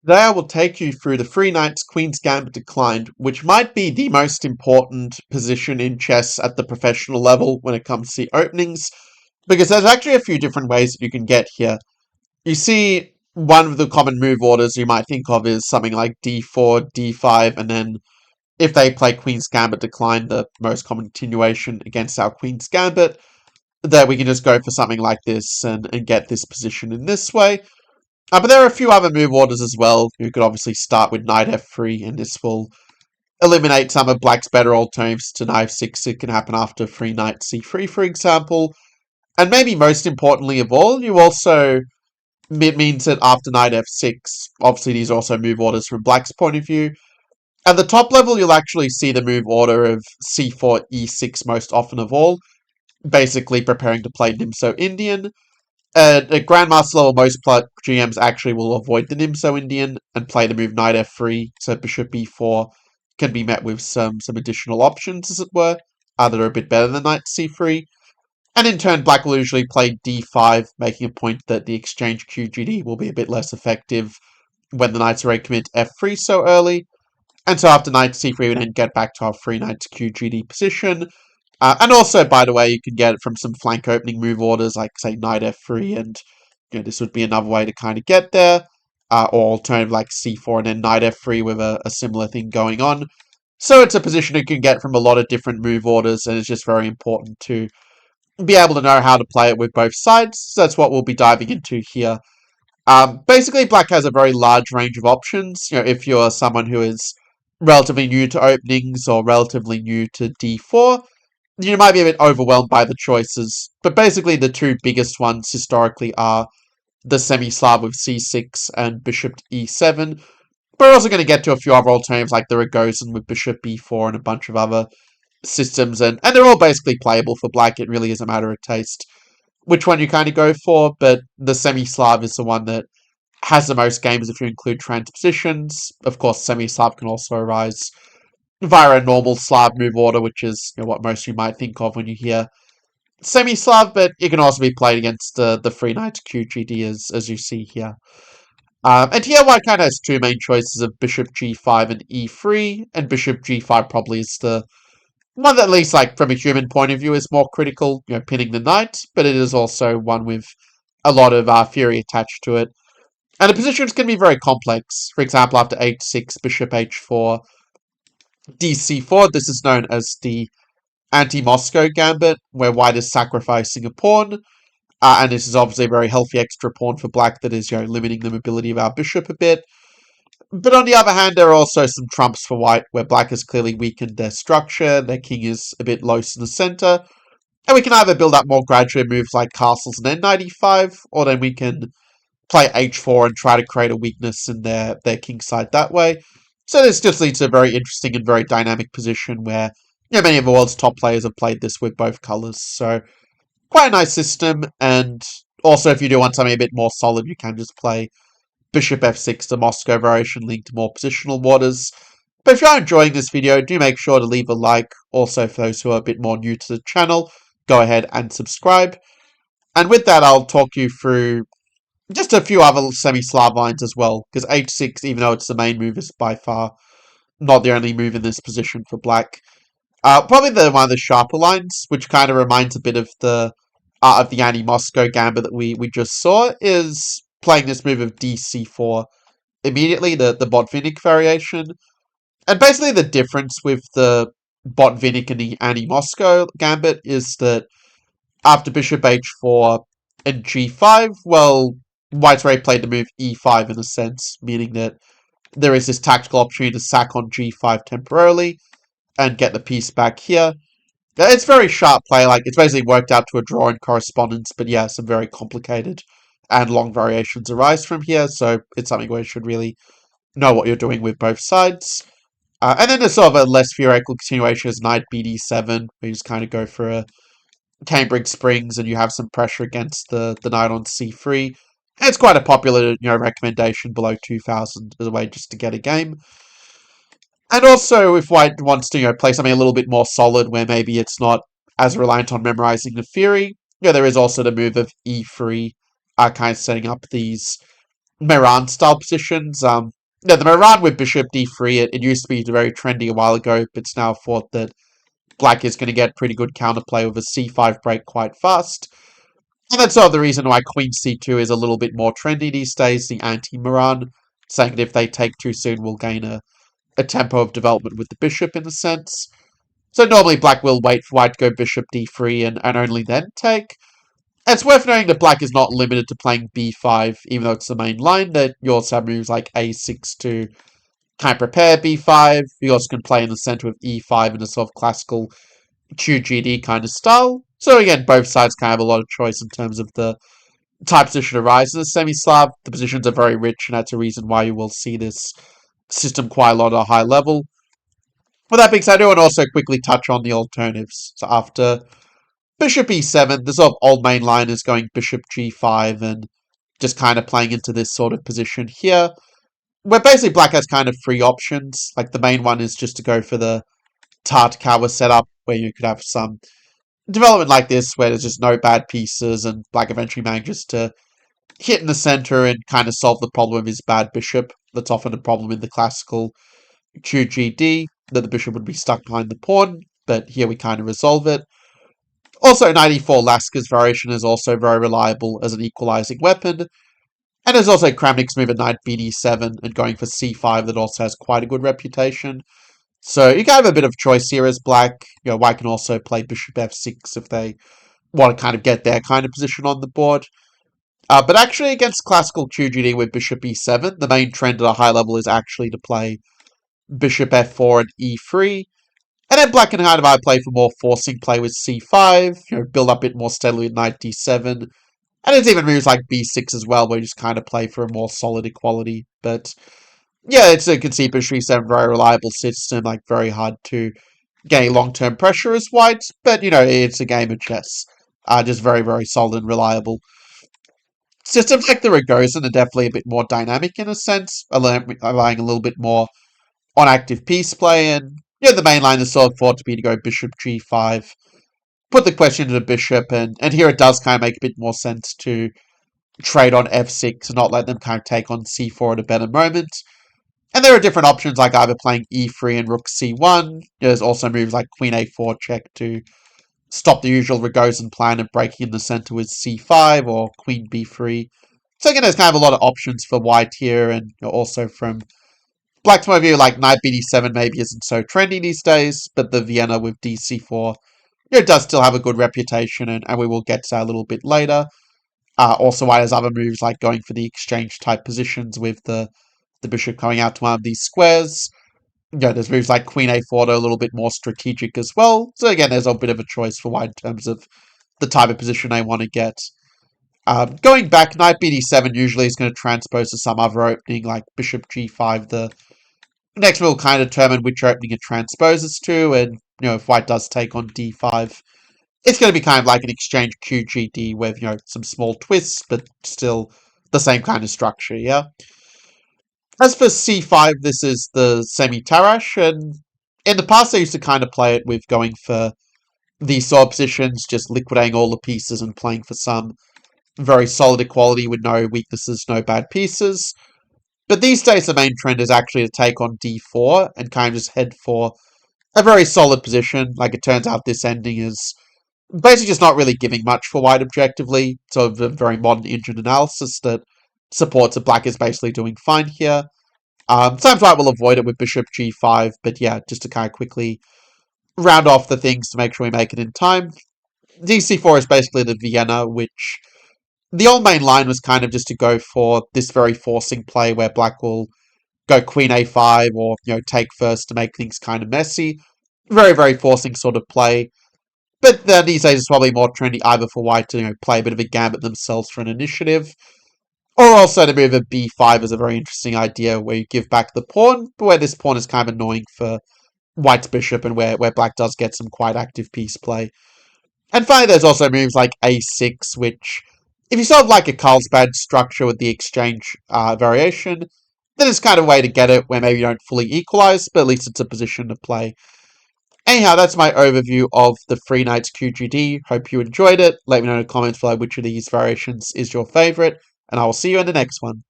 Today I will take you through the three knights Queen's Gambit declined, which might be the most important position in chess at the professional level when it comes to openings, because there's actually a few different ways that you can get here. You see, one of the common move orders you might think of is something like d4, d5, and then if they play Queen's Gambit decline, the most common continuation against our Queen's Gambit, that we can just go for something like this and get this position in this way. But there are a few other move orders as well. You could obviously start with knight f3, and this will eliminate some of black's better alternatives to knight f6. It can happen after 3 knight c3, for example. And maybe most importantly of all, you also, it means that after knight f6, obviously these are also move orders from black's point of view. At the top level, you'll actually see the move order of c4, e6 most often of all, basically preparing to play Nimso Indian. At Grandmaster level, most GMs actually will avoid the Nimso Indian and play the move knight f3, so bishop b4 can be met with some additional options, as it were, that are a bit better than knight c3. And in turn, black will usually play d5, making a point that the exchange QGD will be a bit less effective when the knights already commit f3 so early. And so after knight c3, we then get back to our 3 knights QGD position. And also, by the way, you can get it from some flank opening move orders, like, say, knight f3, and this would be another way to kind of get there. Or alternative, like c4 and then knight f3 with a similar thing going on. So it's a position you can get from a lot of different move orders, and it's just very important to be able to know how to play it with both sides. So that's what we'll be diving into here. Basically, black has a very large range of options. If you're someone who is relatively new to openings or relatively new to d4, you might be a bit overwhelmed by the choices, but basically the two biggest ones historically are the semi-Slav with c6 and bishop e7. But we're also going to get to a few other alternatives like the Rogozin with bishop b4 and a bunch of other systems, and they're all basically playable for black. It really is a matter of taste which one you kind of go for, but the semi-Slav is the one that has the most games if you include transpositions. Of course, semi-Slav can also arise via a normal Slav move order, which is what most of you might think of when you hear semi-Slav, but it can also be played against the 3 knights QGD as you see here. And here white kind of has two main choices of bishop g5 and e3, and bishop g5 probably is the one that, at least like from a human point of view, is more critical, pinning the knight, but it is also one with a lot of theory attached to it. And the positions can be very complex. For example, after h6, bishop h4, dc4, this is known as the anti-Moscow gambit, where white is sacrificing a pawn, and this is obviously a very healthy extra pawn for black that is limiting the mobility of our bishop a bit. But on the other hand, there are also some trumps for white, where black has clearly weakened their structure, their king is a bit loose in the center, and we can either build up more gradual moves like castles and n95, or then we can play h4 and try to create a weakness in their king side that way. So this just leads to a very interesting and very dynamic position where many of the world's top players have played this with both colors. So quite a nice system, and also if you do want something a bit more solid, you can just play bishop f6, the Moscow variation linked to more positional waters. But if you're enjoying this video, do make sure to leave a like. Also, for those who are a bit more new to the channel, go ahead and subscribe. And with that, I'll talk you through just a few other semi-Slav lines as well, because h6, even though it's the main move, is by far not the only move in this position for black. Probably one of the sharper lines, which kind of reminds a bit of the anti-Moscow gambit that we just saw, is playing this move of dc4 immediately, the Botvinnik variation. And basically the difference with the Botvinnik and the anti-Moscow gambit is that after bishop h4 and g5, well, white's already played the move e5 in a sense, meaning that there is this tactical opportunity to sack on g5 temporarily and get the piece back here. It's very sharp play, like it's basically worked out to a draw in correspondence, but yeah, some very complicated and long variations arise from here, so it's something where you should really know what you're doing with both sides. And then there's sort of a less theoretical continuation as knight bd7, where you just kind of go for a Cambridge Springs and you have some pressure against the knight on c3. It's quite a popular recommendation below 2000 as a way just to get a game. And also, if white wants to play something a little bit more solid, where maybe it's not as reliant on memorizing the theory, there is also the move of e3, kind of setting up these Meran style positions. Yeah, the Meran with bishop d3, it used to be very trendy a while ago, but it's now thought that black is going to get pretty good counterplay with a c5 break quite fast. And that's sort of the reason why queen c2 is a little bit more trendy these days, the anti-Meran, saying that if they take too soon, we'll gain a tempo of development with the bishop in a sense. So normally black will wait for white to go bishop d3 and only then take. And it's worth noting that black is not limited to playing b5, even though it's the main line, that you also have moves like a6 to kind of prepare b5. You also can play in the center of e5 in a sort of classical QGD kind of style. So again, both sides kind of have a lot of choice in terms of the type position arises in a semi-Slav. The positions are very rich, and that's a reason why you will see this system quite a lot at a high level. With that being said, I do want to also quickly touch on the alternatives. So after bishop e7, the sort of old main line is going bishop g5 and just kind of playing into this sort of position here. Where basically black has kind of three options. Like the main one is just to go for the Tartakawa setup, where you could have some development like this, where there's just no bad pieces, and black eventually manages to hit in the center and kind of solve the problem of his bad bishop. That's often a problem in the classical QGD, that the bishop would be stuck behind the pawn, but here we kind of resolve it. Also, knight e4 Laska's variation is also very reliable as an equalizing weapon. And there's also Kramnik's move at knight bd7 and going for c5 that also has quite a good reputation. So you can have a bit of choice here as black. You know, white can also play bishop f6 if they want to kind of get their kind of position on the board. But actually against classical QGD with bishop e7, the main trend at a high level is actually to play bishop f4 and e3. And then black can kind of either play for more forcing play with c5, you know, build up a bit more steadily with knight d7. And there's even moves like b6 as well, where you just kind of play for a more solid equality. But yeah, it's a conceit bishop e7, very reliable system, like very hard to gain long-term pressure as white. But, you know, it's a game of chess. Just very, very solid and reliable. Systems like the Rogozin are definitely a bit more dynamic in a sense, allowing a little bit more on active piece play, and yeah, the main line is sort of thought to be to go bishop g5, put the question to the bishop, and here it does kind of make a bit more sense to trade on f6 and not let them kind of take on c4 at a better moment. And there are different options like either playing e3 and rook c1. There's also moves like queen a4 check to stop the usual Rogozin plan of breaking in the center with c5 or queen b3. So again, there's kind of a lot of options for white here, and also from black's point of view, like knight bd7 maybe isn't so trendy these days, but the Vienna with dc4, it does still have a good reputation, and we will get to that a little bit later. Also, white has other moves like going for the exchange type positions with the bishop coming out to one of these squares. There's moves like queen a4 that are a little bit more strategic as well. So again, there's a bit of a choice for white in terms of the type of position they want to get. Going back, knight bd7 usually is going to transpose to some other opening, like bishop g5. The next will kind of determine which opening it transposes to, and if white does take on d5, it's going to be kind of like an exchange QGD with some small twists, but still the same kind of structure. Yeah. As for c5, this is the semi-Tarrasch, and in the past they used to kind of play it with going for these sort of positions, just liquidating all the pieces and playing for some very solid equality with no weaknesses, no bad pieces. But these days the main trend is actually to take on d4 and kind of just head for a very solid position. Like it turns out this ending is basically just not really giving much for white objectively. Sort of a very modern engine analysis that supports that black is basically doing fine here. Sometimes white will avoid it with bishop g5, but yeah, just to kind of quickly round off the things to make sure we make it in time. dc4 is basically the Vienna, which the old main line was kind of just to go for this very forcing play where black will go queen a5 or take first to make things kind of messy. Very, very forcing sort of play. But these days it's probably more trendy either for white to play a bit of a gambit themselves for an initiative, or also to move a b5 is a very interesting idea where you give back the pawn, but where this pawn is kind of annoying for white's bishop and where black does get some quite active piece play. And finally there's also moves like a6, which if you sort of like a Carlsbad structure with the exchange variation, then it's kind of a way to get it where maybe you don't fully equalize, but at least it's a position to play. Anyhow, that's my overview of the Free Knights QGD. Hope you enjoyed it. Let me know in the comments below which of these variations is your favorite, and I will see you in the next one.